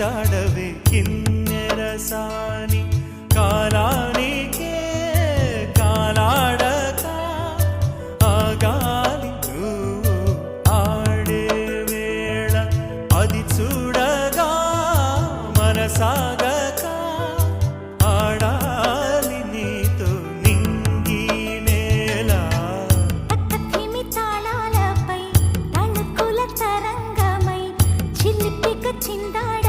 చిందాడవే కిన్నెరసాని కాలానికే కాలాడక ఆగాలి నువ్వు ఆడే వేళ అది చూడగా మనసాగక ఆడాలి నీతో నింగి నేల తక్కతిమి తాళాలపై తళుకుల తరంగమై చిలిపిక చిందాడ